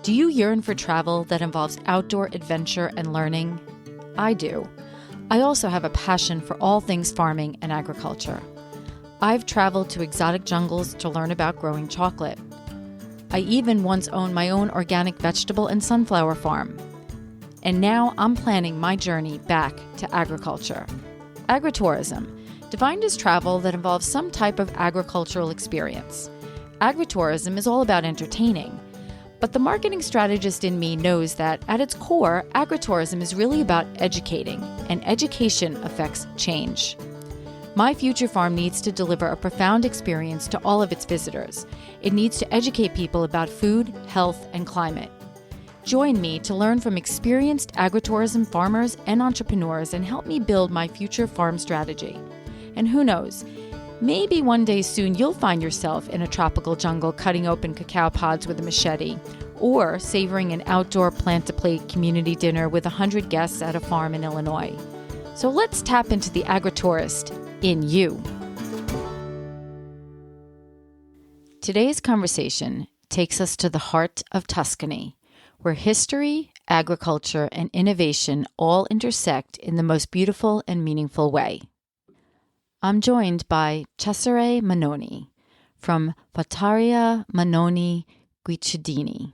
Do you yearn for travel that involves outdoor adventure and learning? I do. I also have a passion for all things farming and agriculture. I've traveled to exotic jungles to learn about growing chocolate. I even once owned my own organic vegetable and sunflower farm. And now I'm planning my journey back to agriculture. Agritourism, defined as travel that involves some type of agricultural experience. Agritourism is all about entertaining. But the marketing strategist in me knows that at its core, agritourism is really about educating, and education affects change. My future farm needs to deliver a profound experience to all of its visitors. It needs to educate people about food, health, and climate. Join me to learn from experienced agritourism farmers and entrepreneurs and help me build my future farm strategy. And who knows, maybe one day soon you'll find yourself in a tropical jungle cutting open cacao pods with a machete, or savoring an outdoor plant-to-plate community dinner with 100 guests at a farm in Illinois. So let's tap into the agritourist in you. Today's conversation takes us to the heart of Tuscany, where history, agriculture, and innovation all intersect in the most beautiful and meaningful way. I'm joined by Cesare Majnoni from Fattoria Majnoni Guicciardini,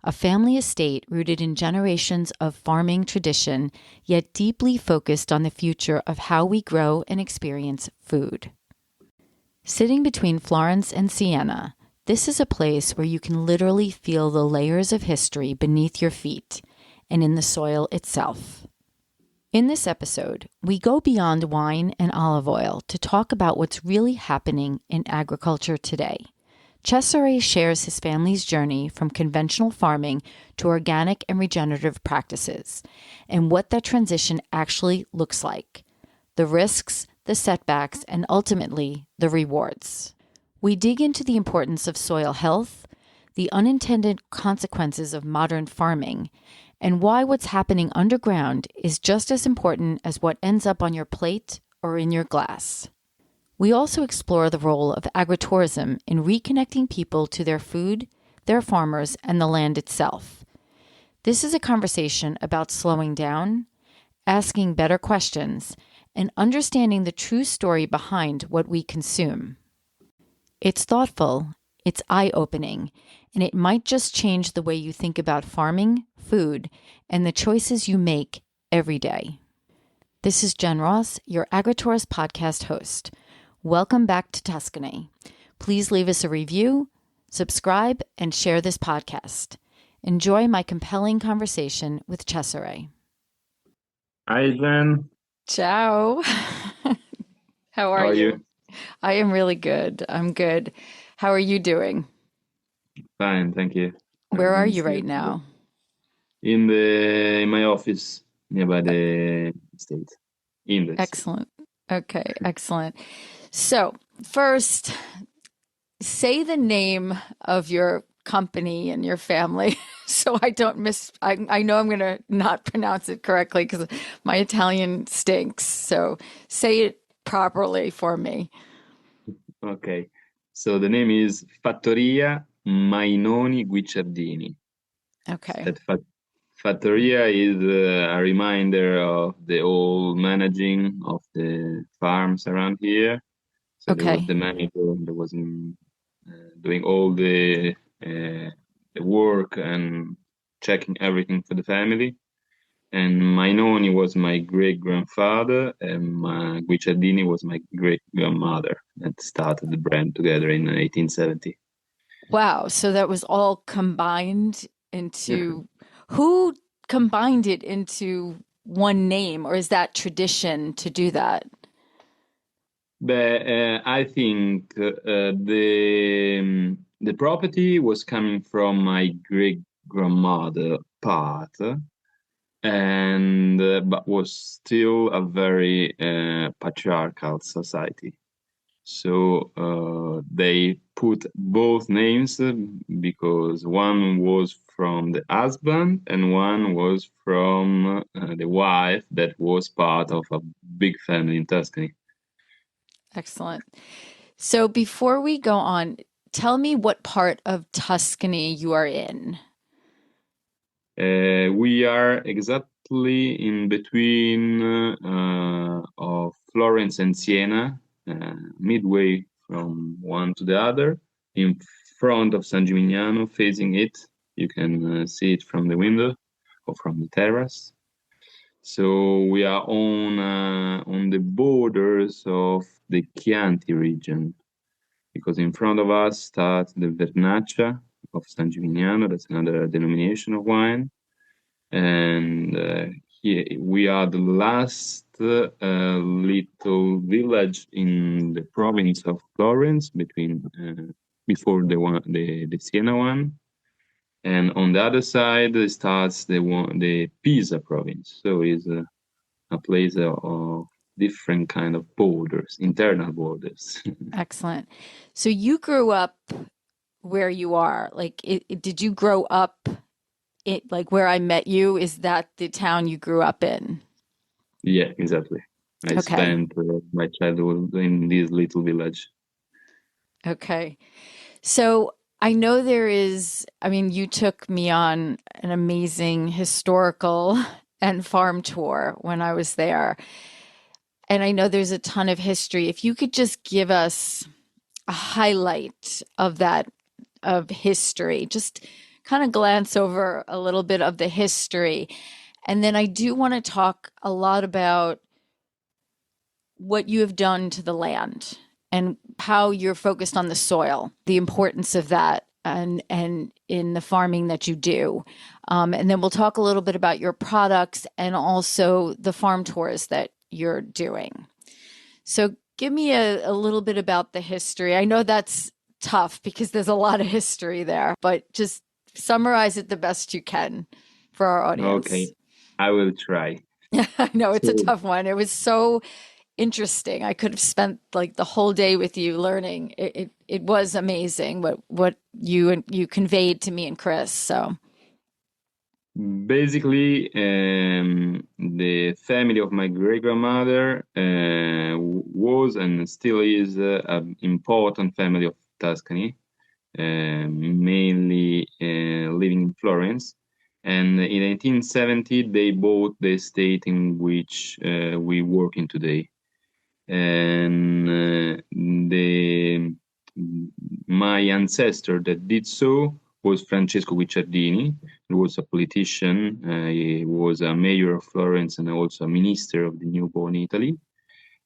a family estate rooted in generations of farming tradition, yet deeply focused on the future of how we grow and experience food. Sitting between Florence and Siena, this is a place where you can literally feel the layers of history beneath your feet and in the soil itself. In this episode, we go beyond wine and olive oil to talk about what's really happening in agriculture today. Cesare shares his family's journey from conventional farming to organic and regenerative practices, and what that transition actually looks like, the risks, the setbacks, and ultimately, the rewards. We dig into the importance of soil health, the unintended consequences of modern farming, and why what's happening underground is just as important as what ends up on your plate or in your glass. We also explore the role of agritourism in reconnecting people to their food, their farmers, and the land itself. This is a conversation about slowing down, asking better questions, and understanding the true story behind what we consume. It's thoughtful, it's eye-opening, and it might just change the way you think about farming, food, and the choices you make every day. This is Jen Ross, your Agritourist podcast host. Welcome back to Tuscany. Please leave us a review, subscribe, and share this podcast. Enjoy my compelling conversation with Cesare. Hi, Jen. Ciao. How are you? I am really good. I'm good. How are you doing? Fine, thank you. Where are you right now? In my office nearby the state. Excellent. Okay, excellent. So first, say the name of your company and your family so I don't I know I'm going to not pronounce it correctly because my Italian stinks. So say it properly for me. Okay. So the name is Fattoria Majnoni Guicciardini. Okay. That Fattoria is a reminder of the old managing of the farms around here. So there was the manager that was doing all the work and checking everything for the family. And Majnoni was my great-grandfather, and Guicciardini was my great-grandmother that started the brand together in 1870. Wow. So that was all combined into... Who combined it into one name, or is that tradition to do that? But I think the property was coming from my great-grandmother part, and but was still a very patriarchal society. So they put both names because one was from the husband and one was from the wife that was part of a big family in Tuscany. Excellent. So before we go on, tell me what part of Tuscany you are in. We are exactly in between of Florence and Siena, midway from one to the other, in front of San Gimignano, facing it. You can see it from the window or from the terrace. So we are on the borders of the Chianti region, because in front of us starts the Vernaccia of San Gimignano. That's another denomination of wine. And here we are the last little village in the province of Florence, before the Siena one. And on the other side starts the Pisa province. So it's a place of different kind of borders, internal borders. Excellent. So you grew up where you are. Like, did you grow up like where I met you? Is that the town you grew up in? Yeah, exactly. I Okay. spent my childhood in this little village. Okay. So I know I mean, you took me on an amazing historical and farm tour when I was there. And I know there's a ton of history. If you could just give us a highlight of that, of history, just kind of glance over a little bit of the history. And then I do want to talk a lot about what you have done to the land and how you're focused on the soil, the importance of that, and in the farming that you do. And then we'll talk a little bit about your products and also the farm tours that you're doing. So give me a little bit about the history. I know that's tough because there's a lot of history there, but just summarize it the best you can for our audience. Okay, I will try. I know it's a So tough one. It was so interesting. I could have spent like the whole day with you learning. It was amazing what you conveyed to me and Chris. So basically, the family of my great grandmother was and still is an important family of Tuscany, mainly living in Florence. And in 1870, they bought the estate in which we work in today. And the my ancestor that did so was Francesco Guicciardini. He was a politician. He was a mayor of Florence and also a minister of the newborn Italy.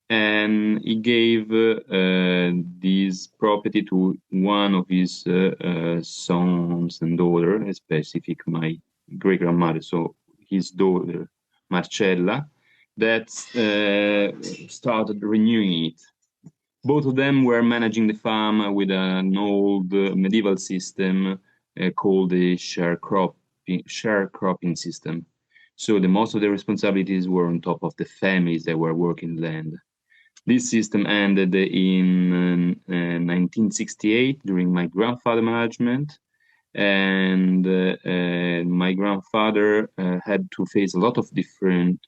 And he gave this property to one of his sons and daughter, specific my great grandmother, so his daughter Marcella, that started renewing it. Both of them were managing the farm with an old medieval system called the sharecropping system. So the most of the responsibilities were on top of the families that were working land. This system ended in 1968 during my grandfather management, and my grandfather had to face a lot of different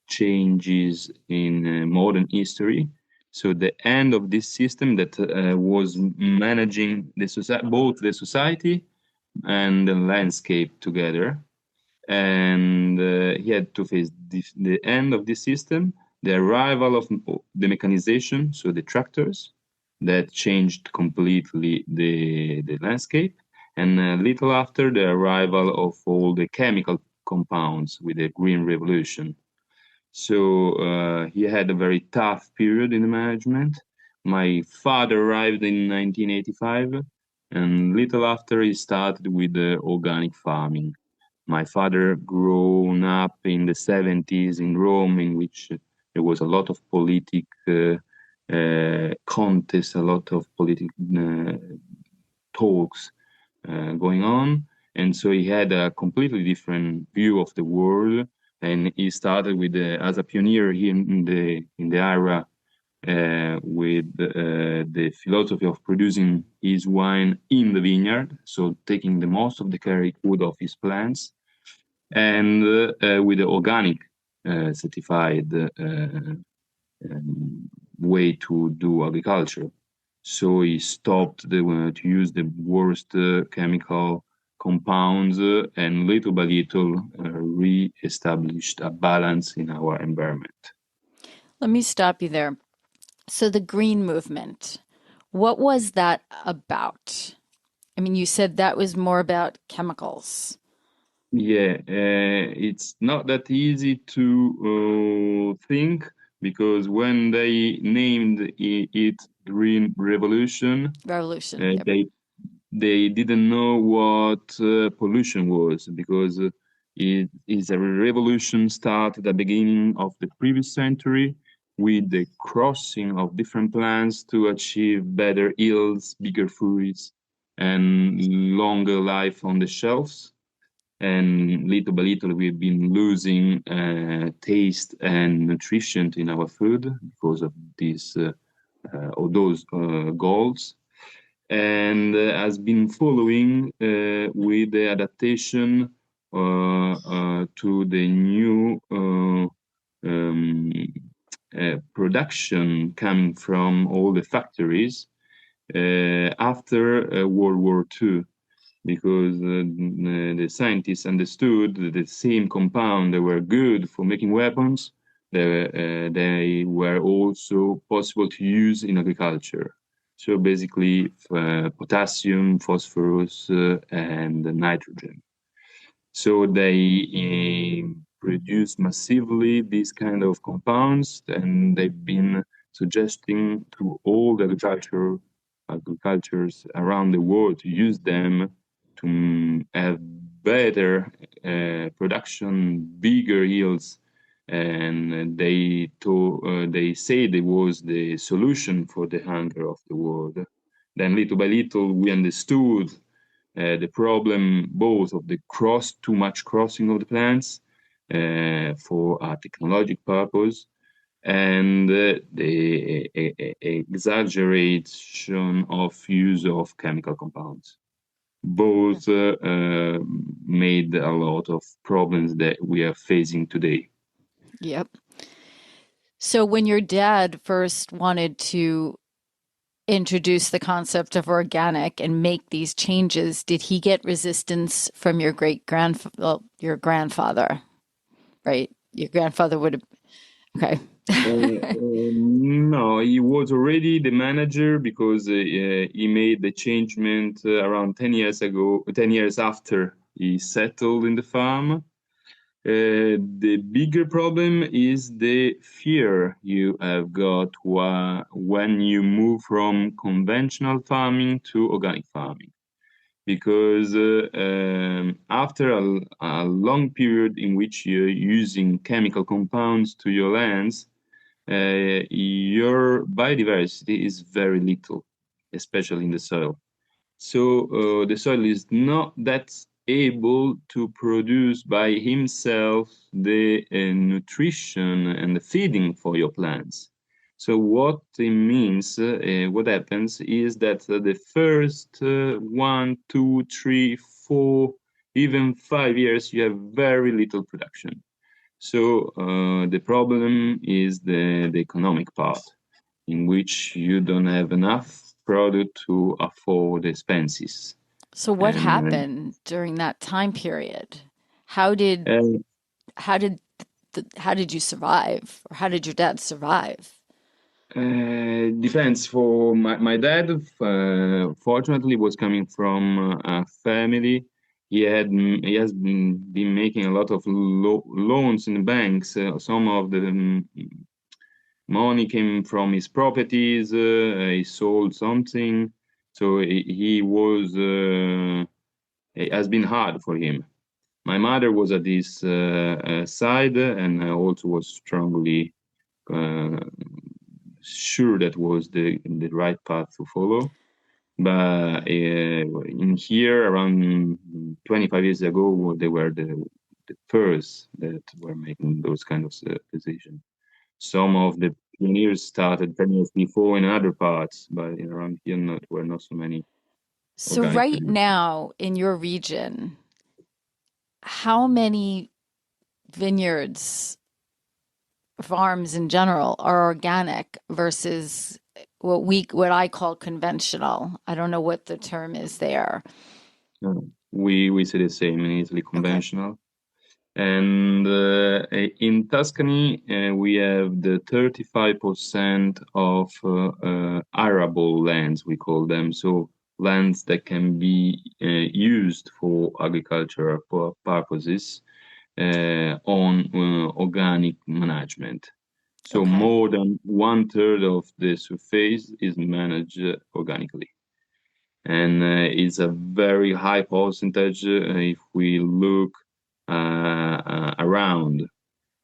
changes in modern history. So the end of this system that was managing both the society and the landscape together, and he had to face the end of this system, the arrival of the mechanization, so the tractors, that changed completely the landscape, and a little after the arrival of all the chemical compounds with the Green Revolution. So he had a very tough period in the management. My father arrived in 1985, and little after he started with the organic farming. My father grown up in the 70s in Rome, in which there was a lot of contests, a lot of political talks going on, and so he had a completely different view of the world. And he started as a pioneer here in the area with the philosophy of producing his wine in the vineyard, so taking the most of the care he could of his plants, and with the organic certified way to do agriculture. So he stopped to use the worst chemical compounds and little by little re-established a balance in our environment. Let me stop you there. So the green movement, what was that about? I mean, you said that was more about chemicals. Yeah, it's not that easy to think, because when they named it Green Revolution, Yep. they didn't know what pollution was, because it is a revolution start at the beginning of the previous century with the crossing of different plants to achieve better yields, bigger fruits, and longer life on the shelves. And little by little, we've been losing taste and nutrition in our food because of these or those goals, and has been following with the adaptation to the new um, production coming from all the factories after World War II, because the scientists understood that the same compound that were good for making weapons, they were also possible to use in agriculture. So basically, potassium, phosphorus, and nitrogen. So they produce massively these kind of compounds, and they've been suggesting to all the agricultures around the world to use them to have better production, bigger yields, and they say there was the solution for the hunger of the world. Then little by little we understood the problem both of the too much crossing of the plants for a technological purpose, and the exaggeration of use of chemical compounds. Both made a lot of problems that we are facing today. Yep. So when your dad first wanted to introduce the concept of organic and make these changes, did he get resistance from your your grandfather, right? Your grandfather would have, okay. No, he was already the manager, because he made the changement around 10 years ago, 10 years after he settled in the farm. The bigger problem is the fear you have got when you move from conventional farming to organic farming. Because after a long period in which you're using chemical compounds to your lands, your biodiversity is very little, especially in the soil. So the soil is not that able to produce by himself the nutrition and the feeding for your plants. So what it means, what happens is that the first 1, 2, 3, 4, even 5 years, you have very little production. So the problem is the economic part, in which you don't have enough product to afford expenses. So what And happened during that time period? How did uh, how did how did you survive, or how did your dad survive? Depends. For my dad, fortunately, was coming from a family. He has been making a lot of loans in the banks. Some of the money came from his properties. He sold something, so he was. It has been hard for him. My mother was at this side, and I also was strongly uh, sure that was the right path to follow. But in here, around 25 years ago, they were the first that were making those kind of decisions. Some of the pioneers started 10 years before in other parts, but around here were not so many So organic right producers. now in your region, how many vineyards, farms in general, are organic versus what I call conventional? I don't know what the term is there. We say the same in Italy, conventional. Okay. And in Tuscany, we have the 35% of arable lands, we call them. So lands that can be used for agricultural purposes on organic management. So more than 1/3 of the surface is managed organically. And it's a very high percentage if we look around.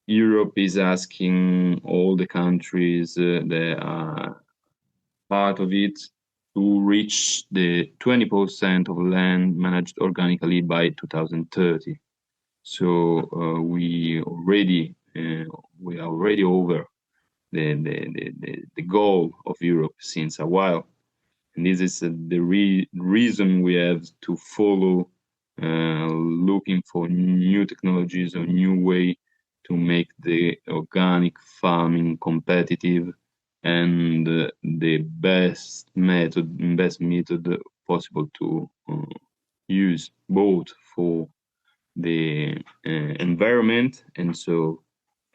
Europe is asking all the countries that are part of it to reach the 20% of land managed organically by 2030. So we are already over the goal of Europe since a while. And this is the reason we have to follow looking for new technologies or new way to make the organic farming competitive and the best method possible to use, both for the environment, and so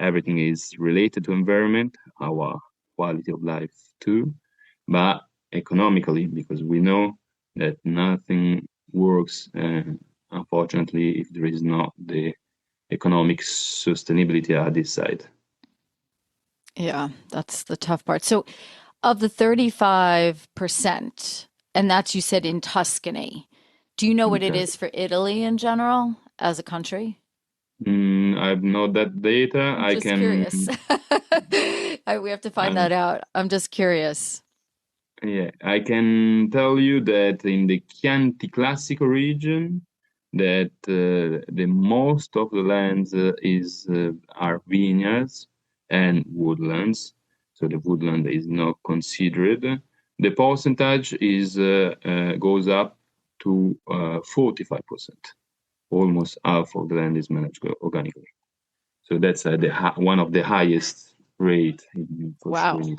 everything is related to environment, our quality of life too, but economically, because we know that nothing works, unfortunately, if there is not the economic sustainability at this side. Yeah, that's the tough part. So of the 35%, and that's, you said, in Tuscany, do you know what it is for Italy in general as a country? I've not that data. I'm just curious. We have to find that out. I'm just curious. Yeah, I can tell you that in the Chianti Classico region, that the most of the lands are vineyards and woodlands. So the woodland is not considered. The percentage is goes up to 45%. Almost half of the land is managed organically. So that's one of the highest rate for Wow. sure.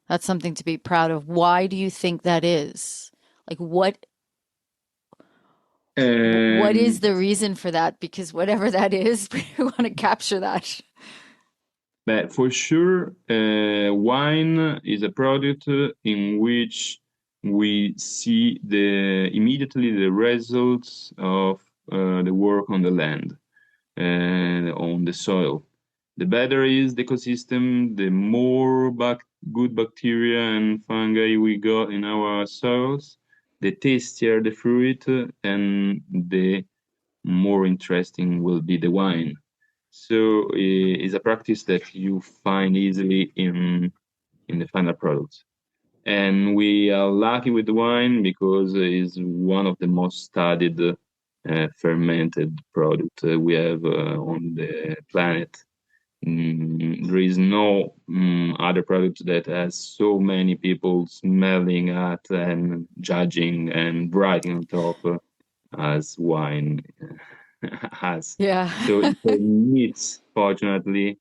That's something to be proud of. Why do you think that is? Like what is the reason for that? Because whatever that is, we want to capture that. But for sure, wine is a product in which we see immediately the results of the work on the land and on the soil. The better is the ecosystem, the more good bacteria and fungi we got in our soils, the tastier the fruit, and the more interesting will be the wine. So it's a practice that you find easily in the final product. And we are lucky with the wine because it's one of the most studied fermented product we have on the planet. There is no other product that has so many people smelling at and judging and writing on top as wine has. Yeah. So it needs, fortunately,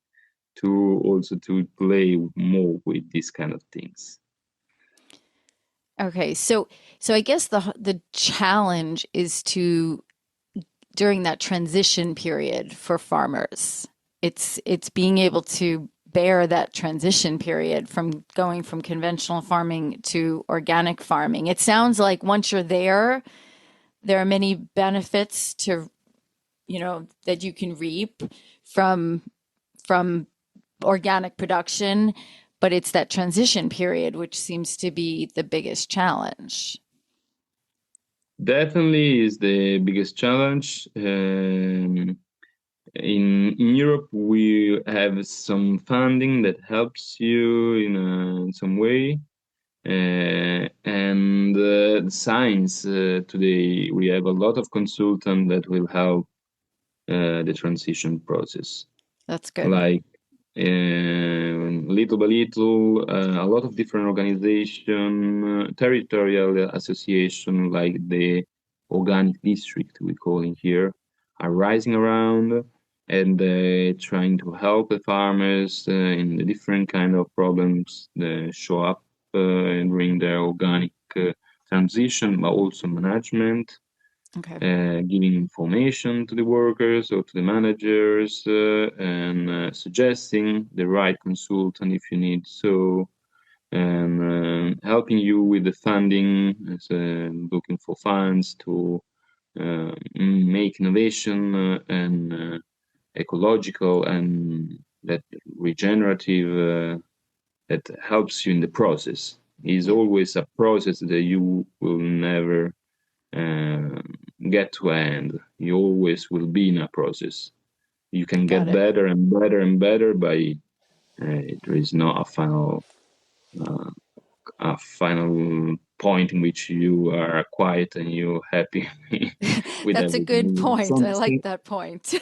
to play more with these kind of things. Okay, so I guess the challenge is to, during that transition period for farmers, it's being able to bear that transition period from going from conventional farming to organic farming. It sounds like once you're there are many benefits to, that you can reap from organic production, but it's that transition period which seems to be the biggest challenge. Definitely is the biggest challenge. In Europe, we have some funding that helps you in some way. And science today, we have a lot of consultants that will help the transition process. That's good. Like little by little, a lot of different organization, territorial association, like the organic district we call it here, are rising around and trying to help the farmers in the different kind of problems that show up during their organic transition, but also management. giving information to the workers or to the managers, and suggesting the right consultant if you need so, and helping you with the funding, looking for funds to make innovation and ecological and that regenerative that helps you in the process. Is always a process that you will never get to end. You always will be in a process. You can get better and better and better by there is not a final point in which you are quiet and you're happy with That's everything. a good point. I like that point.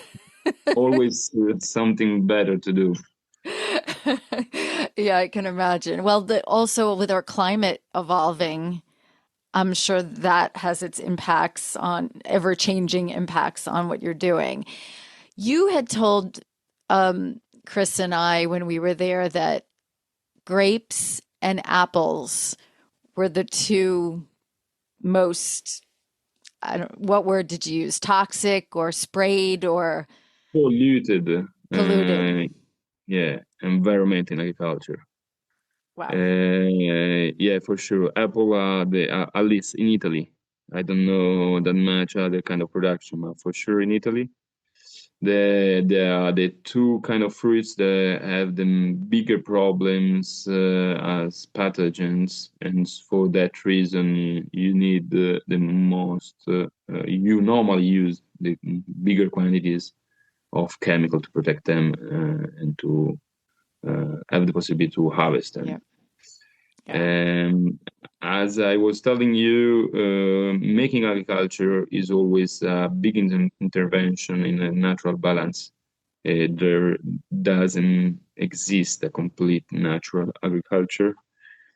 Always something better to do. Yeah, I can imagine. Well, also with our climate evolving, I'm sure that has its impacts on ever-changing impacts on what you're doing. You had told Chris and I when we were there that grapes and apples were the two most, I don't, what word did you use? Toxic or sprayed or Polluted. polluted? Yeah, environment in agriculture. Wow. Yeah, for sure. Apple, at least in Italy. I don't know that much other kind of production, but for sure in Italy, the two kind of fruits that have the bigger problems as pathogens, and for that reason you need the most. You normally use the bigger quantities of chemical to protect them and to have the possibility to harvest them. Yeah. Yeah. As I was telling you, making agriculture is always a big intervention in a natural balance. There doesn't exist a complete natural agriculture.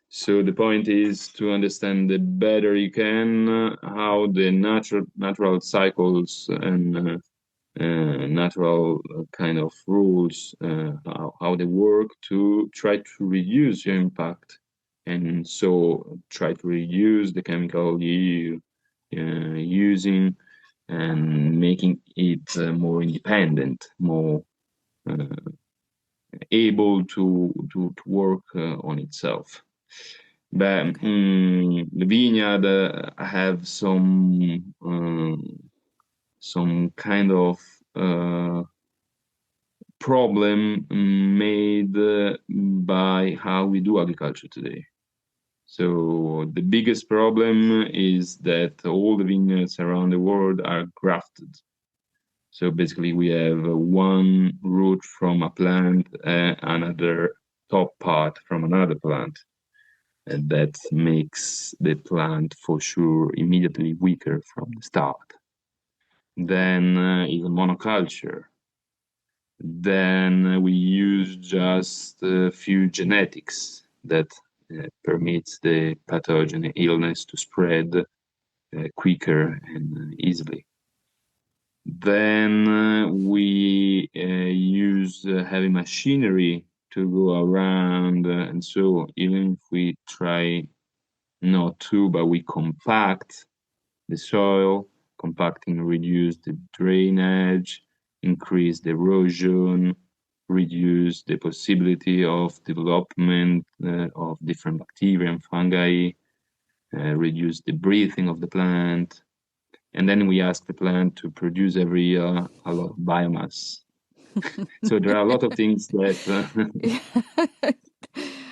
So the point is to understand the better you can how the natural cycles and natural kind of rules, how they work to try to reduce your impact, and so try to reduce the chemical you using and making it more independent, more able to work on itself. But the vineyard have some kind of problem made by how we do agriculture today. So the biggest problem is that all the vineyards around the world are grafted. So basically we have one root from a plant, another top part from another plant. And that makes the plant for sure immediately weaker from the start. Then even monoculture. Then we use just a few genetics that permits the pathogen illness to spread quicker and easily. Then we use heavy machinery to go around, and so even if we try not to, but we compact the soil, compacting reduce the drainage, increase the erosion, reduce the possibility of development of different bacteria and fungi, reduce the breathing of the plant. And then we ask the plant to produce every year a lot of biomass. So there are a lot of things that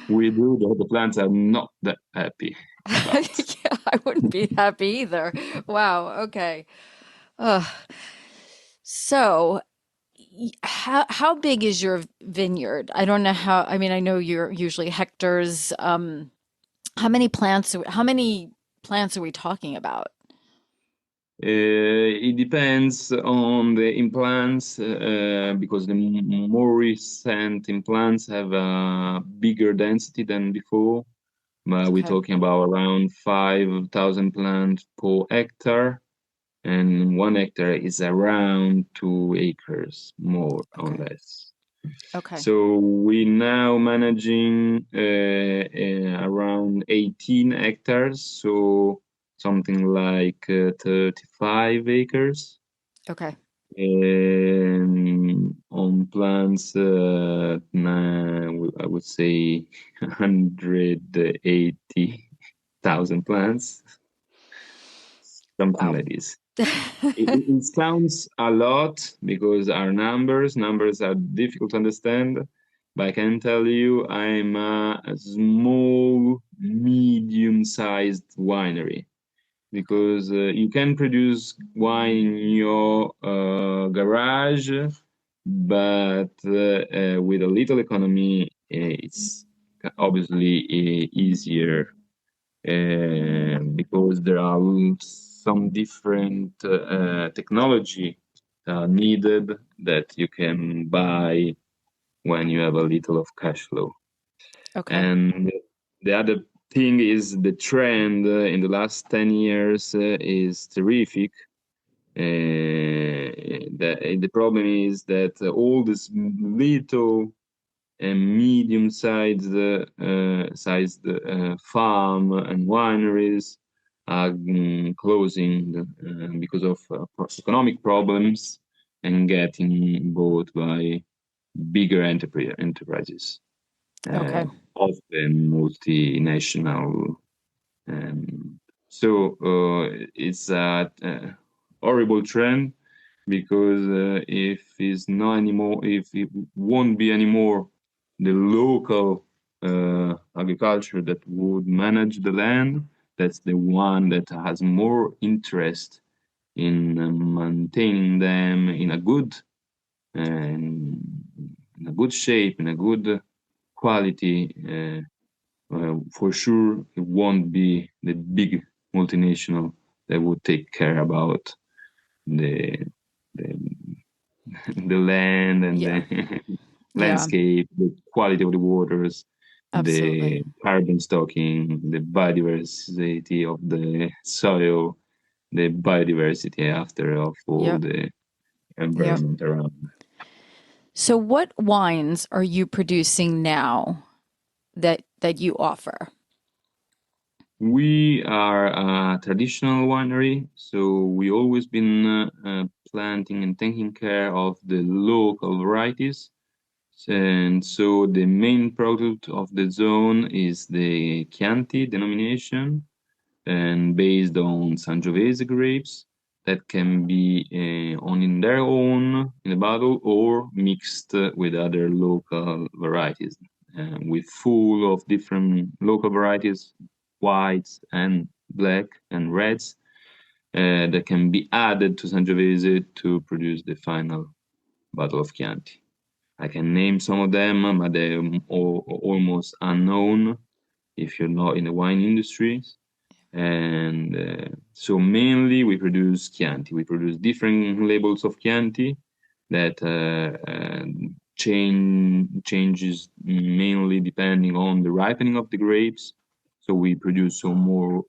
we do that the plants are not that happy about. Yeah, I wouldn't be happy either. Wow. Okay. Uh, so how big is your vineyard? I don't know how, I mean, I know you're usually hectares. How many plants are we talking about? It depends on the implants because the more recent implants have a bigger density than before. But we're Okay. talking about around 5,000 plants per hectare, and 1 hectare is around 2 acres, more or Okay. less. Okay. So we're now managing around 18 hectares. So something like 35 acres. Okay. On plants, I would say 180,000 plants, something Wow. like this. It sounds a lot because our numbers are difficult to understand, but I can tell you I'm a small, medium-sized winery because you can produce wine in your garage, but with a little economy, it's obviously easier because there are some different technology needed that you can buy when you have a little of cash flow. Okay. And the other thing is the trend in the last 10 years is terrific. The problem is that all these little and medium-sized farm and wineries are closing because of economic problems and getting bought by bigger enterprises, Okay. often multinational. Um, it's a horrible trend because if it won't be anymore the local agriculture that would manage the land, that's the one that has more interest in maintaining them in a good shape, in a good quality. For sure, it won't be the big multinational that would take care about the the, the land and Yeah. the Yeah. landscape, the quality of the waters, Absolutely. the carbon stocking, the biodiversity of the soil, the biodiversity after of all Yep. the Yep. environment around. So what wines are you producing now that you offer? We are a traditional winery, so we always been planting and taking care of the local varieties. And so the main product of the zone is the Chianti denomination, and based on Sangiovese grapes that can be on in their own in a bottle or mixed with other local varieties. With full of different local varieties, whites and black and reds, that can be added to Sangiovese to produce the final bottle of Chianti. I can name some of them, but they're almost unknown if you're not in the wine industry. And so mainly we produce Chianti. We produce different labels of Chianti that changes mainly depending on the ripening of the grapes. So we produce some more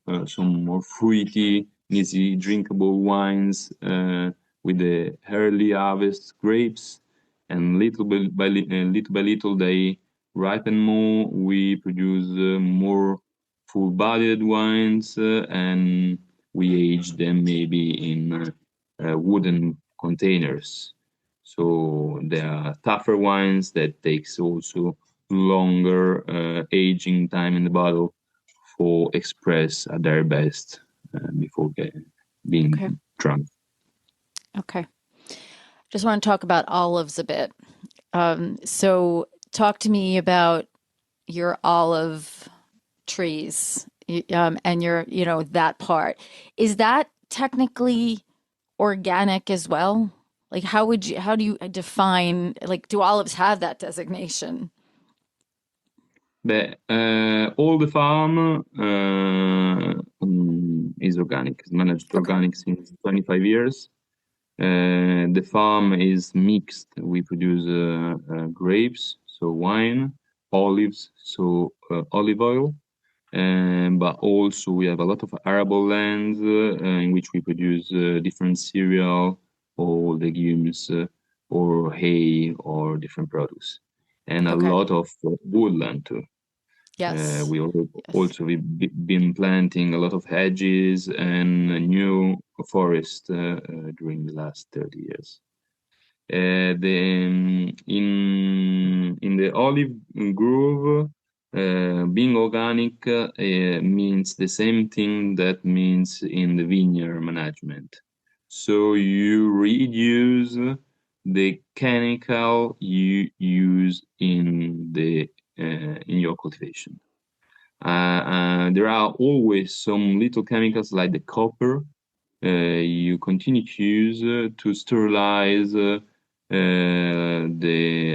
fruity, easy drinkable wines with the early harvest grapes, and little by little they ripen more. We produce more full-bodied wines, and we age them maybe in wooden containers. So there are tougher wines that takes also longer aging time in the bottle for express at their best before Okay. being drunk. Okay. Just want to talk about olives a bit. So talk to me about your olive trees, and your, that part. Is that technically organic as well? Like, how do you define, like, do olives have that designation? All the farm is organic. It's managed Okay. organic since 25 years. The farm is mixed. We produce grapes, so wine, olives, so olive oil, but also we have a lot of arable land in which we produce different cereal or legumes or hay or different products, and a Okay. lot of woodland too. Yes. Yes. Also we've been planting a lot of hedges and a new forest during the last 30 years. In the olive grove, being organic means the same thing that means in the vineyard management. So you reduce the chemical you use in your cultivation. There are always some little chemicals like the copper you continue to use to sterilize the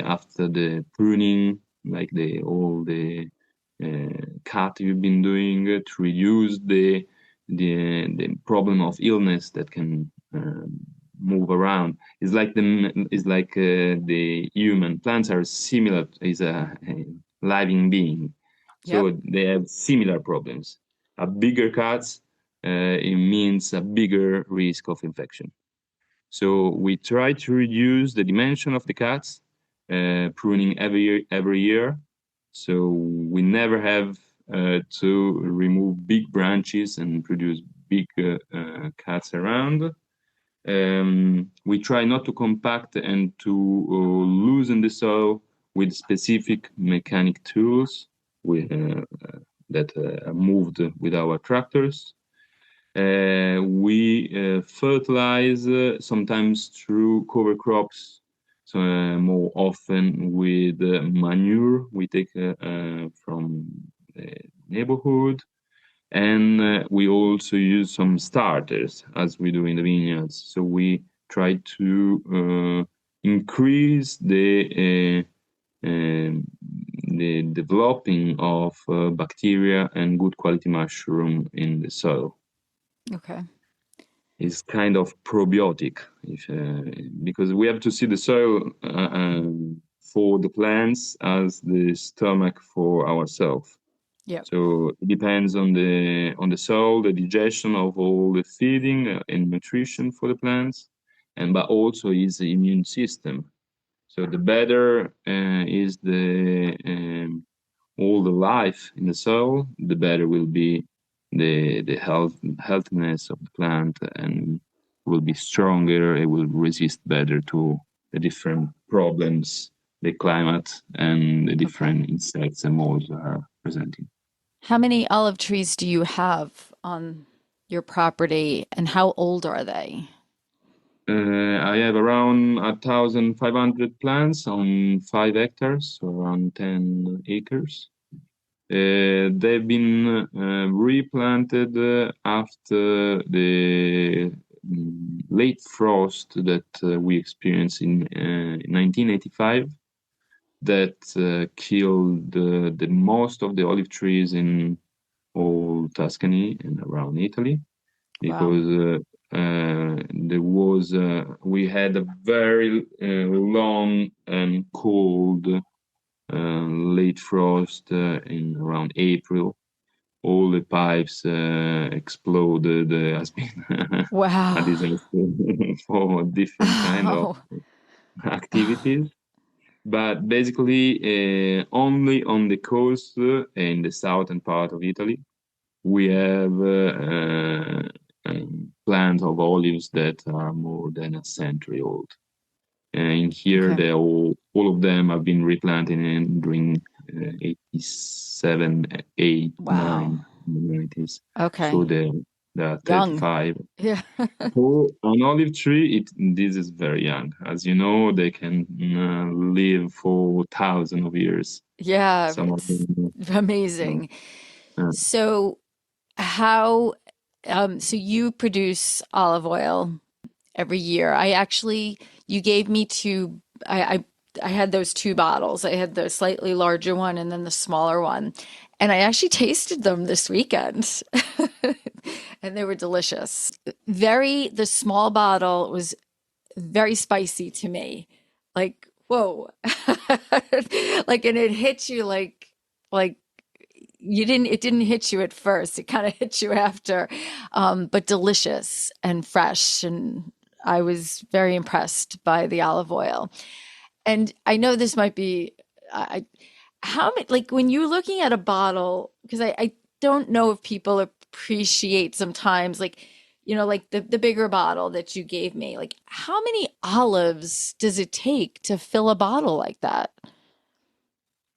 after the pruning, like the all the cut you've been doing to reduce the problem of illness that can move around. The human plants are similar. Is a living being, Yep. so they have similar problems. A bigger cuts it means a bigger risk of infection. So we try to reduce the dimension of the cuts, pruning every year. So we never have to remove big branches and produce big cuts around. We try not to compact and to loosen the soil with specific mechanic tools that are moved with our tractors. We fertilize sometimes through cover crops, so more often with manure we take from the neighborhood, and we also use some starters as we do in the vineyards. So we try to increase the developing of bacteria and good quality mushroom in the soil. Okay. Is kind of probiotic, because we have to see the soil for the plants as the stomach for ourselves. Yep. So it depends on the soil, the digestion of all the feeding and nutrition for the plants, and but also is the immune system. So the better is the all the life in the soil, the better will be the healthiness of the plant, and will be stronger. It will resist better to the different problems the climate and the different insects and molds are presenting. How many olive trees do you have on your property, and how old are they? I have around 1,500 plants on 5 hectares, so around 10 acres. They've been replanted after the late frost that we experienced in 1985 that killed the most of the olive trees in all Tuscany and around Italy, Wow. because we had a very long and cold late frost in around April. All the pipes exploded. Has been a Wow. disaster for different kind of Oh. activities. But basically, only on the coast in the southern part of Italy, we have plants of olives that are more than a century old. In here, Okay. they all of them have been replanted during 87, 8, Wow. 9, 90s. Okay. So they are Young. 35. Yeah. For an olive tree, this is very young. As you know, they can live for thousands of years. Yeah, Some of it's them. uh, amazing. uh, So how so you produce olive oil every year. You gave me I had those two bottles. I had the slightly larger one and then the smaller one. And I actually tasted them this weekend. And they were delicious. The small bottle was very spicy to me. Like, whoa. Like, and it hit you like it didn't hit you at first. It kind of hit you after. But delicious and fresh. And I was very impressed by the olive oil. And I know this might be, how many, like when you're looking at a bottle, because I don't know if people appreciate sometimes, like, like the bigger bottle that you gave me, like how many olives does it take to fill a bottle like that?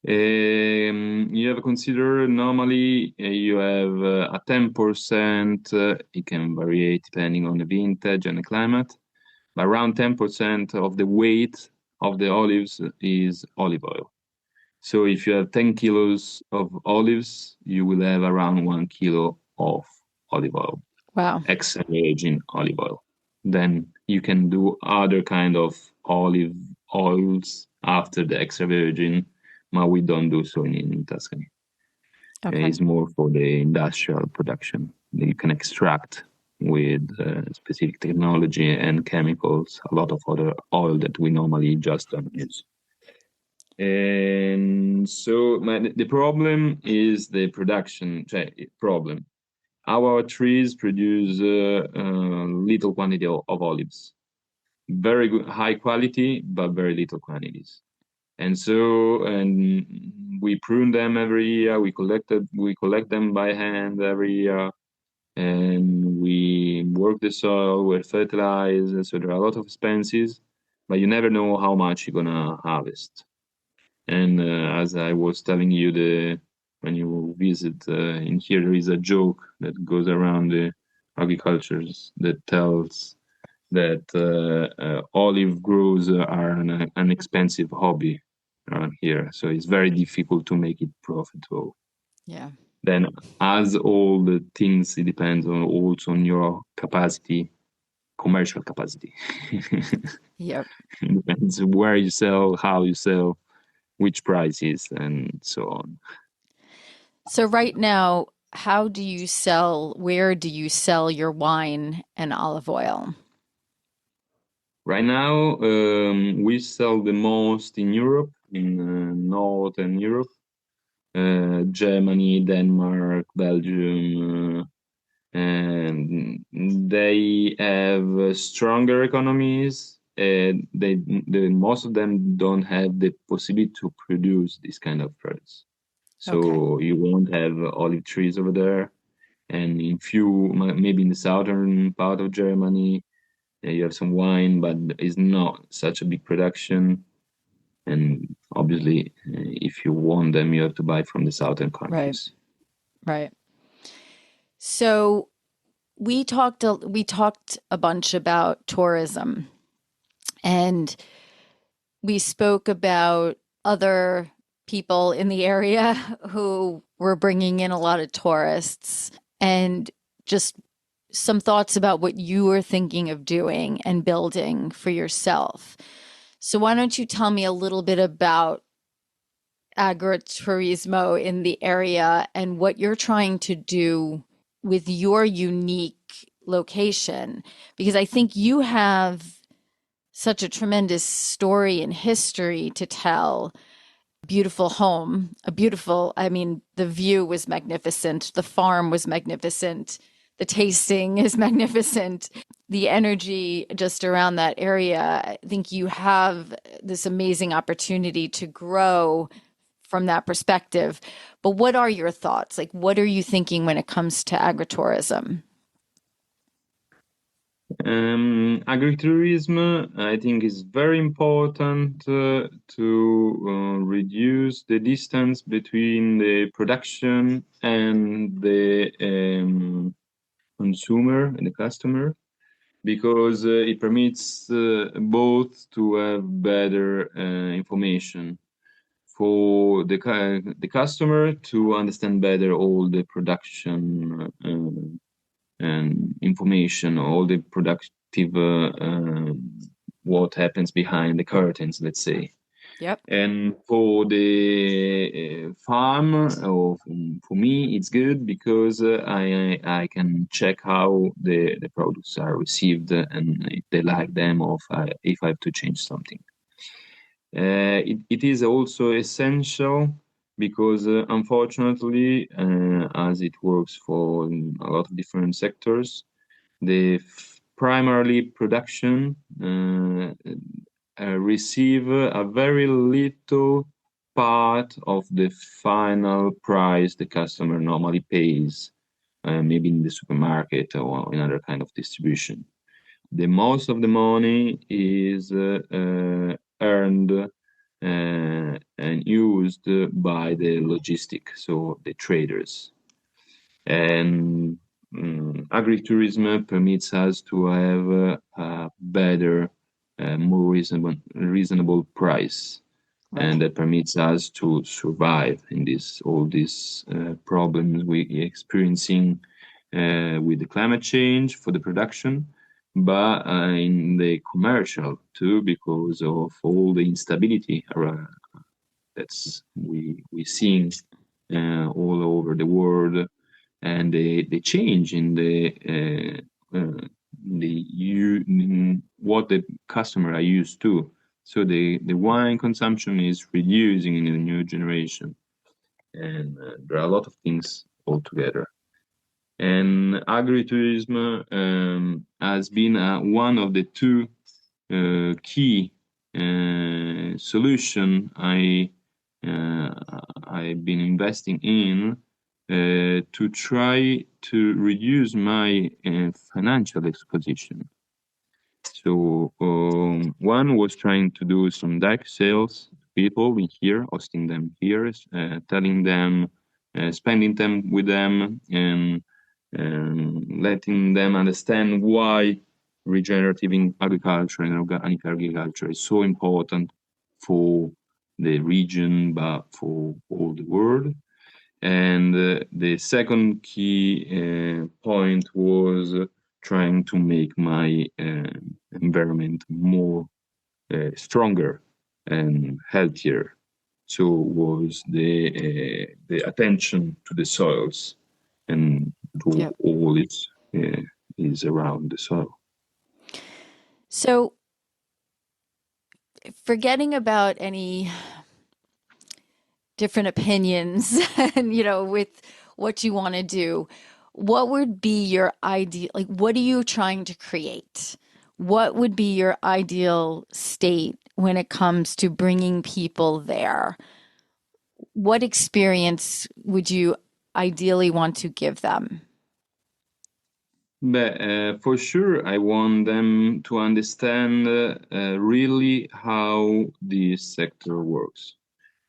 You have to consider normally you have a 10%, it can vary depending on the vintage and the climate, but around 10% of the weight of the olives is olive oil. So if you have 10 kilos of olives, you will have around 1 kilo of olive oil, Wow. extra virgin olive oil. Then you can do other kind of olive oils after the extra virgin, but we don't do so in Tuscany. Okay. It's more for the industrial production that you can extract with specific technology and chemicals, a lot of other oil that we normally just don't use. And so the problem is the production problem. Our trees produce little quantity of olives, very good, high quality, but very little quantities. And we prune them every year. We collect them by hand every year, and we work the soil, we fertilize. So there are a lot of expenses, but you never know how much you're gonna harvest. And as I was telling you, when you visit in here, there is a joke that goes around the agricultures that tells that olive grows are an expensive hobby around here, so it's very difficult to make it profitable. Yeah. Then, as all the things, it depends on also on your capacity, commercial capacity. Yep. It depends where you sell, how you sell, which prices, and so on. So right now, where do you sell your wine and olive oil? Right now, we sell the most in Europe, in Northern Europe, Germany, Denmark, Belgium, and they have stronger economies. Most of them don't have the possibility to produce this kind of products. Okay. So you won't have olive trees over there. And in few, maybe in the southern part of Germany, you have some wine, but it's not such a big production. And obviously, if you want them, you have to buy from the southern Right. countries. Right. So we talked a bunch about tourism, and we spoke about other people in the area who were bringing in a lot of tourists, and just some thoughts about what you were thinking of doing and building for yourself. So why don't you tell me a little bit about agritourismo in the area and what you're trying to do with your unique location? Because I think you have such a tremendous story and history to tell. Beautiful home, I mean, the view was magnificent, the farm was magnificent, the tasting is magnificent, the energy just around that area. I think you have this amazing opportunity to grow from that perspective. But what are your thoughts? Like, what are you thinking when it comes to agritourism? Agritourism, I think, is very important to reduce the distance between the production and the consumer and the customer, because it permits both to have better information for the customer to understand better all the production and information, all the productive what happens behind the curtains, let's say. Yep. And for the farm, or for me, it's good because I can check how the products are received and if they like them, or if I have to change something. It is also essential because, unfortunately, as it works for a lot of different sectors, the primarily production receive a very little part of the final price the customer normally pays, maybe in the supermarket or in other kind of distribution. The most of the money is earned and used by the logistic, so the traders. And agritourism permits us to have a better, more reasonable price, Right. and that permits us to survive in all these problems we experiencing with the climate change for the production, but in the commercial too, because of all the instability that's we seeing all over the world, and the change in what the customer are used to. So the wine consumption is reducing in the new generation, and there are a lot of things altogether. And agritourism has been one of the two key solution I've been investing in to try to reduce my financial exposition. So one was trying to do some direct sales to people in here, hosting them here, telling them, spending time with them, and letting them understand why regenerative agriculture and organic agriculture is so important for the region, but for all the world. And the second key point was trying to make my environment more stronger and healthier. So was the attention to the soils and to all is around the soil. So, forgetting about any different opinions and, with what you want to do, what would be your ideal, like, what are you trying to create? What would be your ideal state when it comes to bringing people there? What experience would you ideally want to give them? But for sure, I want them to understand really how this sector works.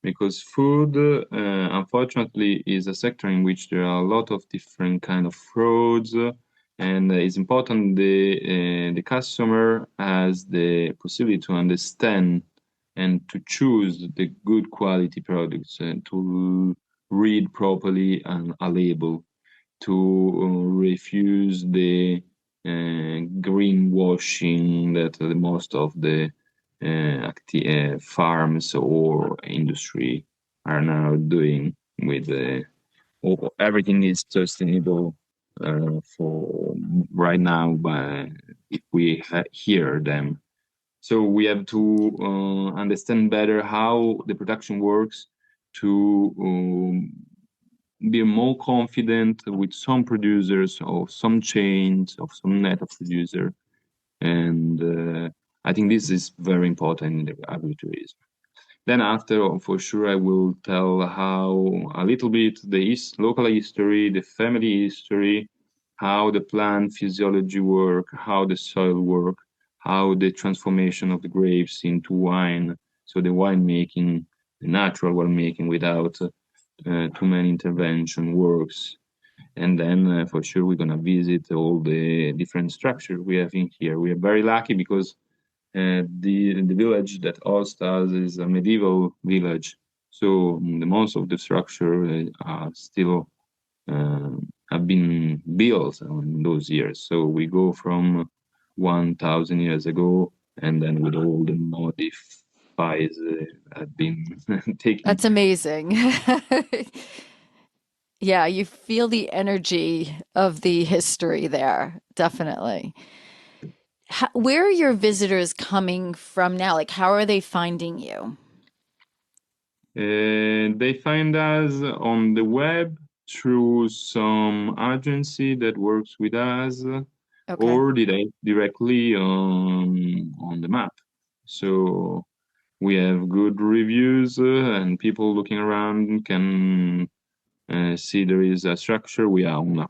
Because food, unfortunately, is a sector in which there are a lot of different kind of frauds, and it's important the customer has the possibility to understand and to choose the good quality products and to read properly a label, to refuse the greenwashing that most of the farms or industry are now doing with everything is sustainable for right now, but if we hear them, so we have to understand better how the production works, to be more confident with some producers or some chains of some net of producer. And I think this is very important in the agritourism. Then after, for sure, I will tell how a little bit the local history, the family history, how the plant physiology work, how the soil work, how the transformation of the grapes into wine. So the winemaking, the natural winemaking without too many intervention works. And then for sure we're gonna visit all the different structures we have in here. We are very lucky because the village that hosts us is a medieval village, so the most of the structure are still have been built in those years. So we go from 1,000 years ago, and then with all the modifies have been taken. That's amazing. Yeah, you feel the energy of the history there, definitely. Where are your visitors coming from now? Like, how are they finding you? They find us on the web through some agency that works with us, Okay. or directly on the map. So we have good reviews, and people looking around can see there is a structure. We are on a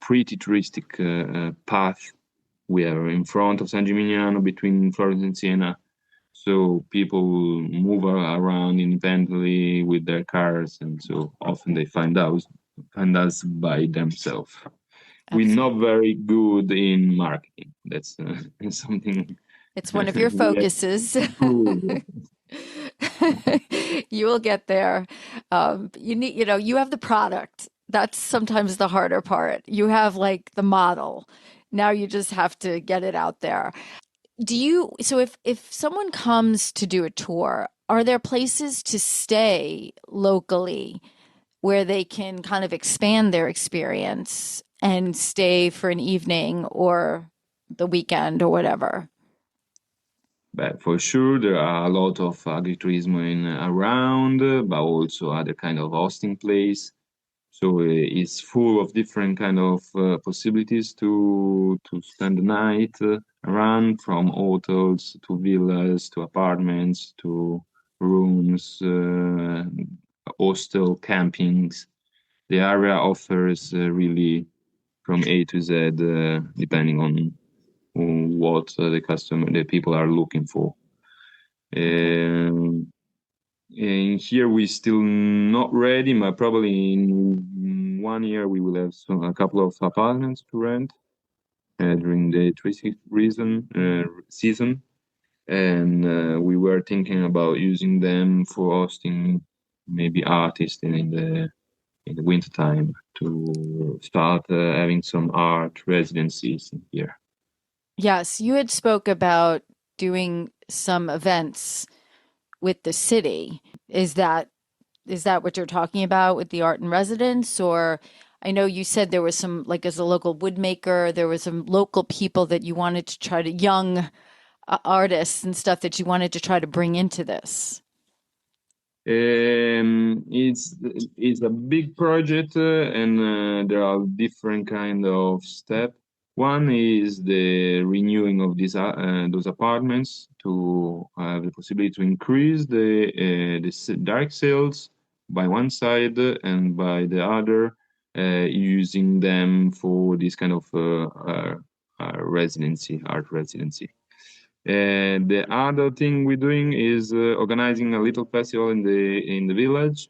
pretty touristic path. We are in front of San Gimignano between Florence and Siena. So people move around independently with their cars, and so often they find us by themselves. We're not very good in marketing. That's something. It's one of your focuses. You will get there. You have the product. That's sometimes the harder part. You have like the model. Now you just have to get it out there. So if someone comes to do a tour, are there places to stay locally where they can kind of expand their experience and stay for an evening or the weekend or whatever? But for sure, there are a lot of agritourism around, but also other kind of hosting place. So it's full of different kind of possibilities to spend the night around, from hotels to villas to apartments to rooms, hostel campings. The area offers really from A to Z, depending on what the people are looking for. In here, we're still not ready, but probably in 1 year we will have a couple of apartments to rent during the touristic season, and we were thinking about using them for hosting maybe artists in the winter time to start having some art residencies in here. Yes, you had spoke about doing some events with the city. Is that what you're talking about with the art in residence? Or I know you said there was some, like as a local woodmaker, there was some local people that you wanted to try to, young artists and stuff that you wanted to try to bring into this. It's a big project, and there are different kind of steps. One is the renewing of those apartments to have the possibility to increase the direct sales by one side, and by the other, using them for this kind of art residency. And the other thing we're doing is organizing a little festival in the village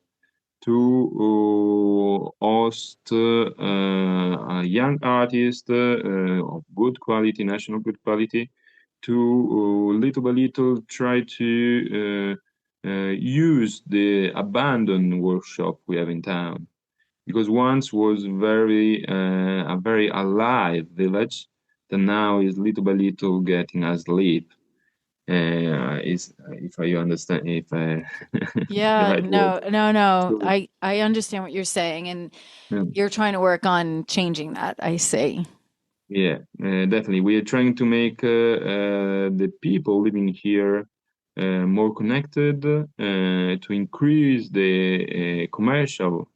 to host a young artist of good quality, national good quality, to little by little try to use the abandoned workshop we have in town, because once was a very alive village that now is little by little getting asleep. Is if I understand, if the Yeah, right word. no, no, no. So, I understand what you're saying, and yeah, you're trying to work on changing that, I see. yeah, definitely. We are trying to make the people living here more connected, to increase the commercial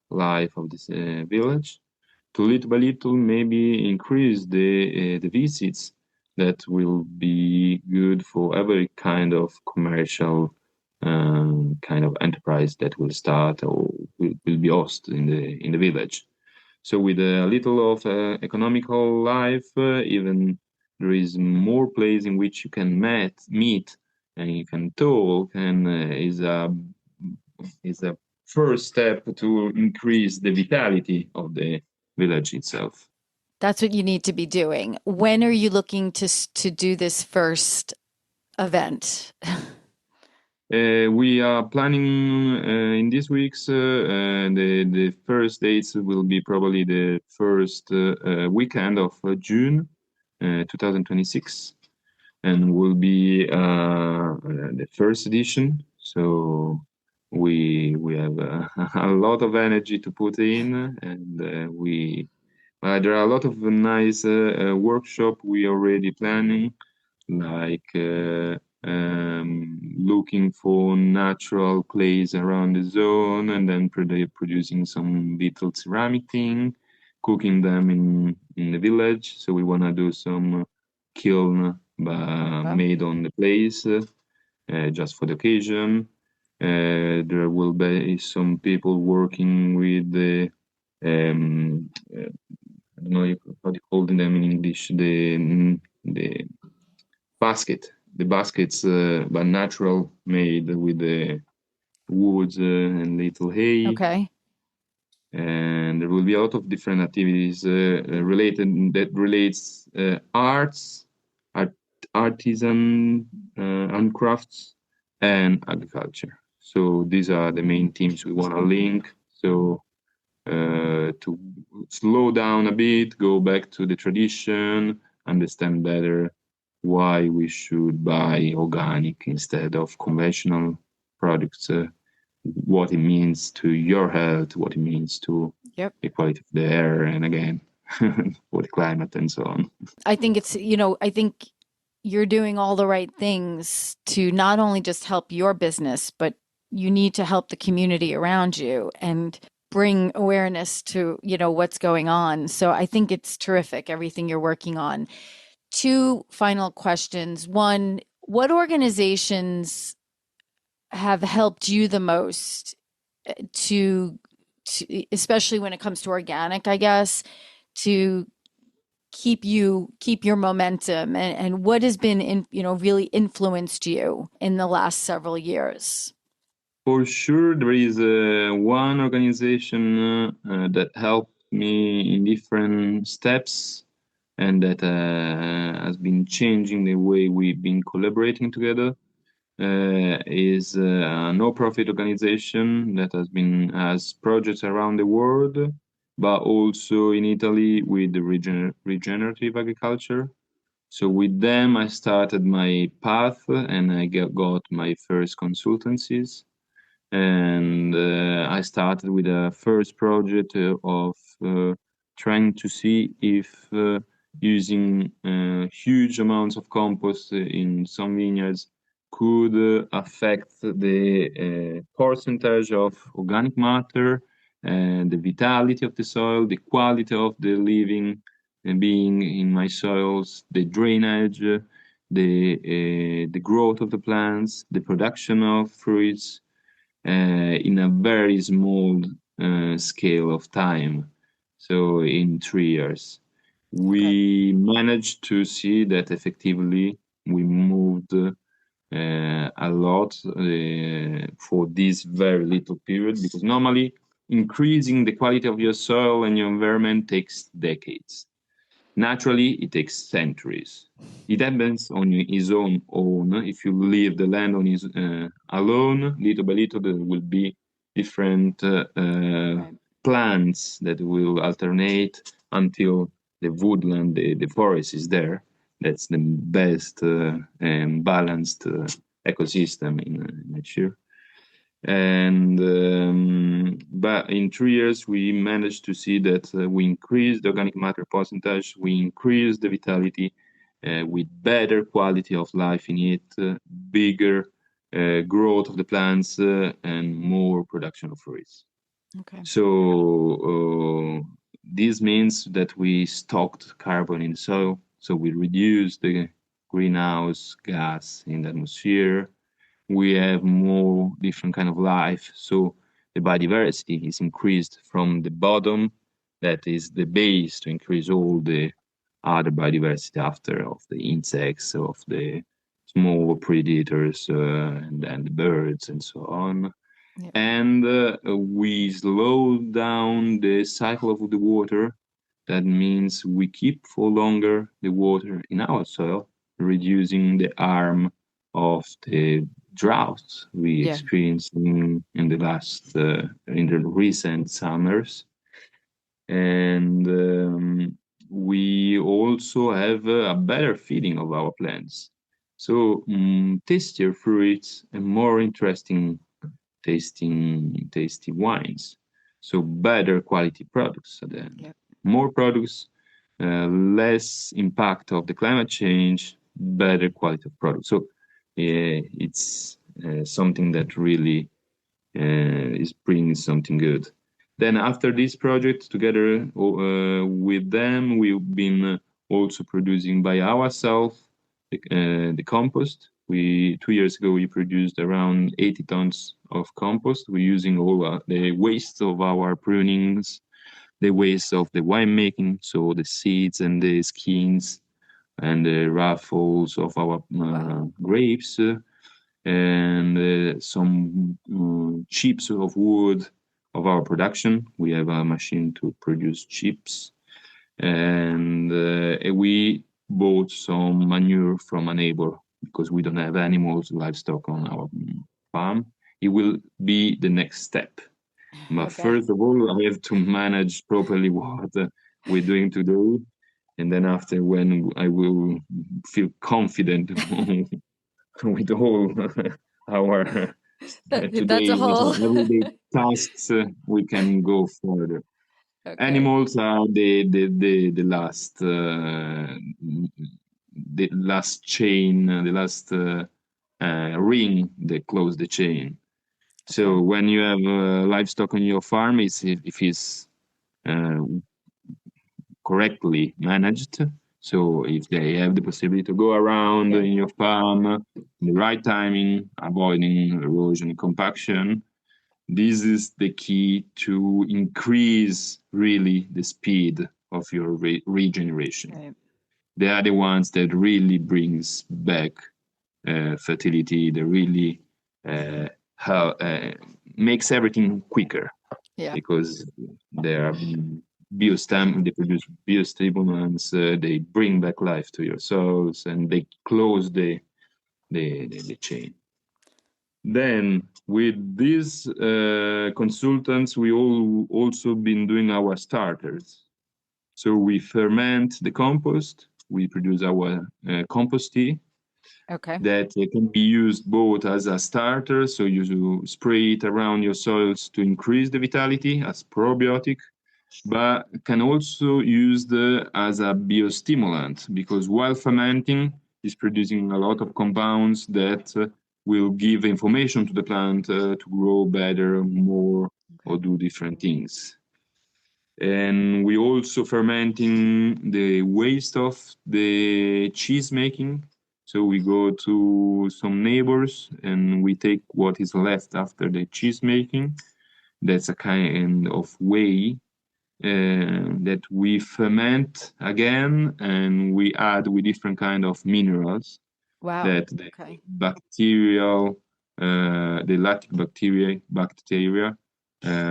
life of this village, to little by little maybe increase the visits that will be good for every kind of commercial kind of enterprise that will start or will be hosted in the village. So with a little of economical life, even there is more place in which you can meet and you can talk, and is a first step to increase the vitality of the village itself. That's what you need to be doing. When are you looking to do this first event? We are planning in these weeks. The first dates will be probably the first weekend of June 2026, and will be the first edition. So we have a lot of energy to put in, and there are a lot of nice workshop we already planning, like looking for natural clays around the zone, and then producing some little ceramic thing, cooking them in the village. So we want to do some kiln Well, made on the place, just for the occasion. There will be some people working with the I don't know how they call them in English, the basket, the baskets, but natural, made with the woods and little hay. Okay. And there will be a lot of different activities that relates arts, artisan, and crafts, and agriculture. So these are the main themes we want to link. So to slow down a bit, go back to the tradition, understand better why we should buy organic instead of conventional products, what it means to your health, what it means to the quality of the air, and again, for the climate and so on. I think I think you're doing all the right things to not only just help your business, but you need to help the community around you and bring awareness to, what's going on. So I think it's terrific, everything you're working on. Two final questions. One, what organizations have helped you the most to especially when it comes to organic, I guess, to keep your momentum, and what has been really influenced you in the last several years? For sure, there is one organization that helped me in different steps and that has been changing the way we've been collaborating together. Is a no-profit organization that has projects around the world, but also in Italy with the regenerative agriculture. So with them, I started my path and I got my first consultancies. And I started with a first project of trying to see if using huge amounts of compost in some vineyards could affect the percentage of organic matter and the vitality of the soil, the quality of the living and being in my soils, the drainage, the growth of the plants, the production of fruits in a very small scale of time. So in 3 years, we managed to see that effectively we moved a lot for this very little period, because normally increasing the quality of your soil and your environment takes decades. Naturally, it takes centuries. It happens on his own. If you leave the land on his alone, little by little, there will be different plants that will alternate until the woodland, the forest is there. That's the best and balanced ecosystem in nature. And but in 3 years we managed to see that we increased the organic matter percentage, we increased the vitality with better quality of life in it, bigger growth of the plants, and more production of fruits. So this means that we stocked carbon in the soil, so we reduced the greenhouse gas in the atmosphere. We have more different kind of life. So the biodiversity is increased from the bottom, that is the base to increase all the other biodiversity after, of the insects, of the small predators, and the birds and so on. Yeah. And we slow down the cycle of the water. That means we keep for longer the water in our soil, reducing the harm of the droughts we experienced in the last in the recent summers. And we also have a better feeding of our plants, so tastier fruits and more interesting tasty wines, so better quality products at the end. More products, less impact of the climate change, better quality of products. So it's something that really is bringing something good. Then after this project, together with them, we've been also producing by ourselves the compost. 2 years ago, we produced around 80 tons of compost. We're using all the waste of our prunings, the waste of the winemaking, so the seeds and the skins and the ruffles of our grapes, and some chips of wood of our production. We have a machine to produce chips, and we bought some manure from a neighbor because we don't have animals, livestock on our farm. It will be the next step. But first of all, I have to manage properly what we're doing today. And then after, when I will feel confident with all our That's a today's whole. everyday tasks, we can go further. Okay. Animals are the last chain, the last ring that close the chain. So when you have livestock on your farm, if it's uh, correctly managed. So if they have the possibility to go around in your farm in the right timing, avoiding erosion and compaction, this is the key to increase really the speed of your regeneration. Right. They are the ones that really brings back fertility. They really makes everything quicker. Yeah. Because they are they produce biostimulants, they bring back life to your cells, and they close the chain. Then with these consultants, we also been doing our starters. So we ferment the compost, we produce our compost tea. That can be used both as a starter, so you spray it around your soils to increase the vitality as probiotic, but can also used as a biostimulant, because while fermenting is producing a lot of compounds that will give information to the plant to grow better, more, or do different things. And we also fermenting the waste of the cheese making. So we go to some neighbors and we take what is left after the cheese making. That's a kind of way that we ferment again, and we add with different kind of minerals that the bacterial, the lactic bacteria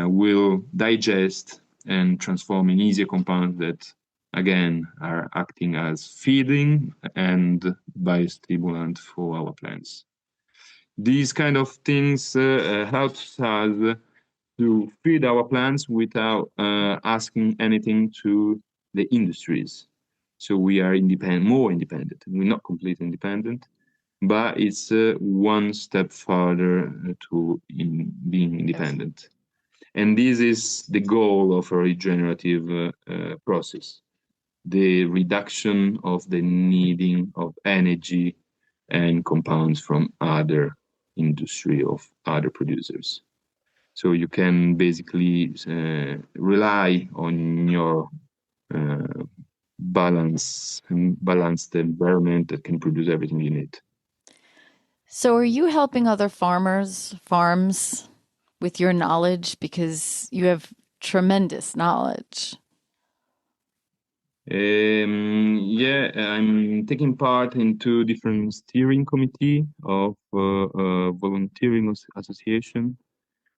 will digest and transform in easier compounds that again are acting as feeding and biostimulant for our plants. These kind of things helps us to feed our plants without asking anything to the industries. So we are more independent. We're not completely independent, but it's one step further to being independent. And this is the goal of a regenerative process, the reduction of the needing of energy and compounds from other industry, of other producers. So you can basically rely on your balanced environment that can produce everything you need. So are you helping other farms with your knowledge, because you have tremendous knowledge? Yeah, I'm taking part in 2 different steering committee of volunteering association.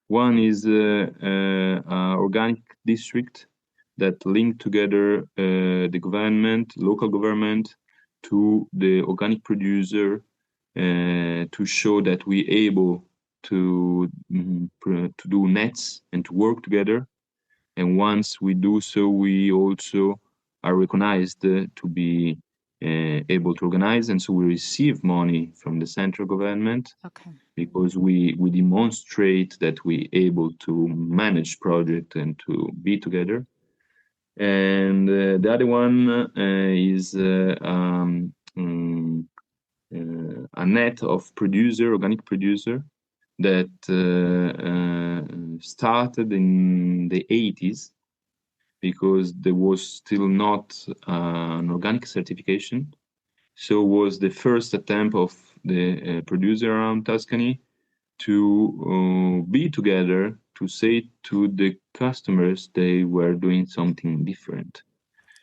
One is organic district that link together the government, local government, to the organic producer to show that we able to do nets and to work together. And once we do so, we also are recognized to be able to organize, and so we receive money from the central government because we demonstrate that we able to manage project and to be together. And the other one is a net of organic producer that started in the 80s, because there was still not an organic certification. So was the first attempt of the producer around Tuscany to be together to say to the customers they were doing something different.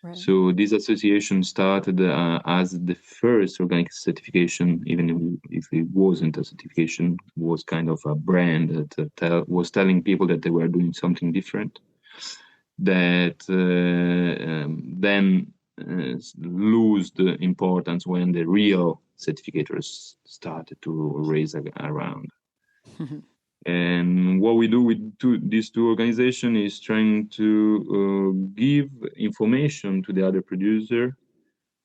Right. So this association started as the first organic certification, even if it wasn't a certification, it was kind of a brand that was telling people that they were doing something different. That then lose the importance when the real certificators started to raise around. And what we do with these two organizations is trying to give information to the other producer,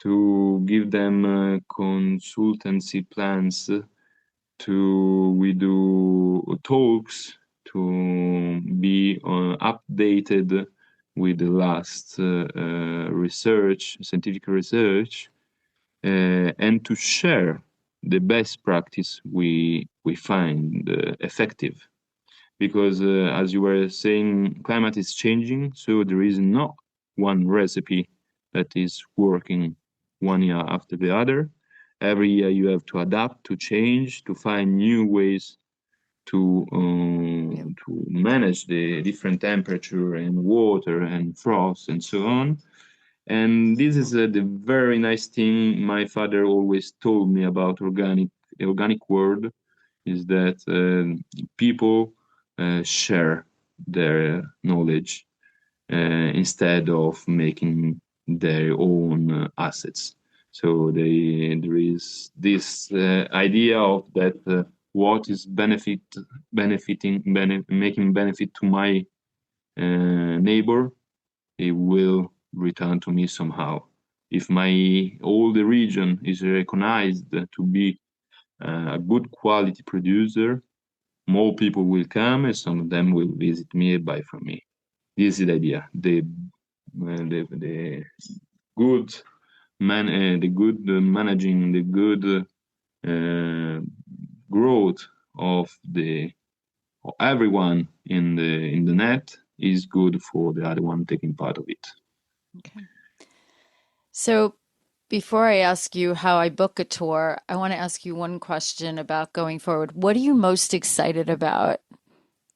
to give them consultancy plans, we do talks to be updated with the last research, scientific research, and to share the best practice we find effective. Because as you were saying, climate is changing, so there is not one recipe that is working one year after the other. Every year you have to adapt, to change, to find new ways to manage the different temperature and water and frost and so on. And this is the very nice thing my father always told me about organic world, is that people share their knowledge instead of making their own assets. So there is this idea of that what is making benefit to my neighbor, it will return to me somehow. If all the region is recognized to be a good quality producer, more people will come and some of them will visit me and buy from me. This is the idea. The good the good managing, the good growth of everyone in the net is good for the other one taking part of it. Okay. So before I ask you how I book a tour, I want to ask you one question about going forward. What are you most excited about,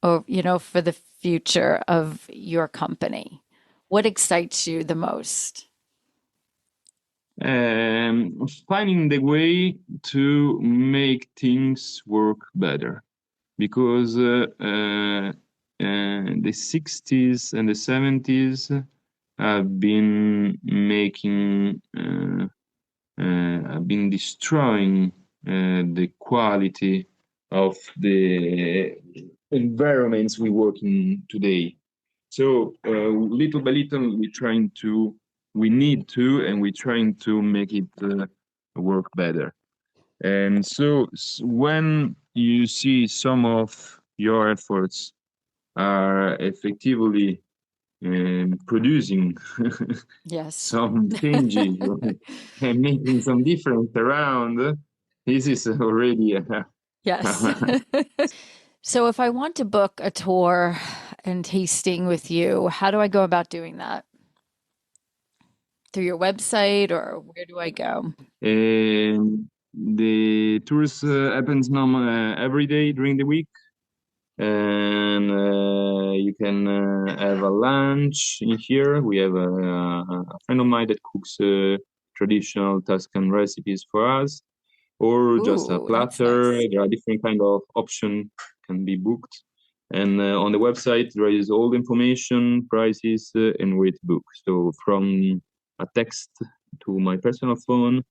or, for the future of your company? What excites you the most? Finding the way to make things work better, because the 60s and the 70s have been destroying the quality of the environments we work in today. So little by little, we're trying to make it work better. And so when you see some of your efforts are effectively producing Yes. some changes and making some difference around, this is already Yes. So if I want to book a tour and tasting with you, how do I go about doing that? Through your website, or where do I go? The tours happens every day during the week, and you can have a lunch in here. We have a friend of mine that cooks traditional Tuscan recipes for us, or just a Ooh, that's platter. nice. There are different kind of option can be booked, and on the website there is all the information, prices, and where to book. So from a text to my personal phone,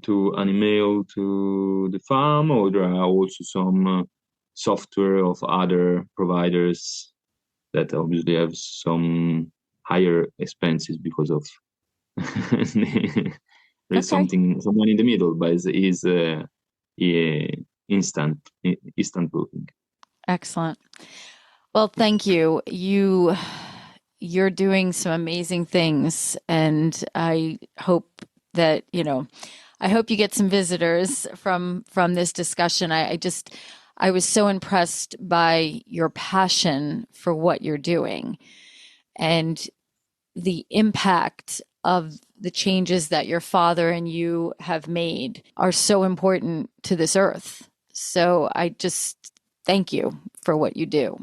to an email to the farm, or there are also some software of other providers that obviously have some higher expenses because of there's Okay. someone in the middle, but is instant booking. Excellent. Well, thank you. You're doing some amazing things, and I hope that, I hope you get some visitors from this discussion. I was so impressed by your passion for what you're doing and the impact of the changes that your father and you have made are so important to this earth. So I just thank you for what you do.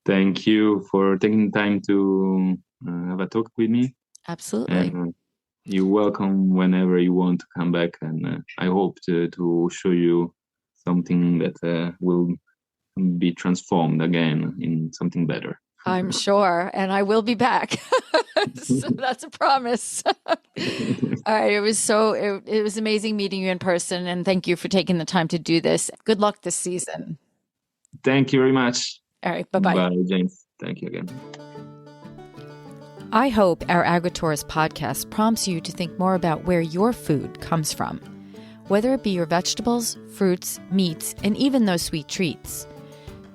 Thank you for taking time to have a talk with me. Absolutely. And you're welcome whenever you want to come back. And I hope to show you something that will be transformed again in something better. I'm sure. And I will be back. So that's a promise. All right. It was amazing meeting you in person. And thank you for taking the time to do this. Good luck this season. Thank you very much. All right. Bye-bye. Bye, James. Thank you again. I hope our Agritourist podcast prompts you to think more about where your food comes from, whether it be your vegetables, fruits, meats, and even those sweet treats.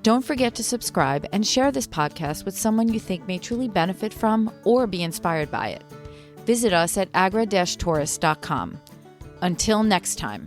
Don't forget to subscribe and share this podcast with someone you think may truly benefit from or be inspired by it. Visit us at agra-tourist.com. Until next time.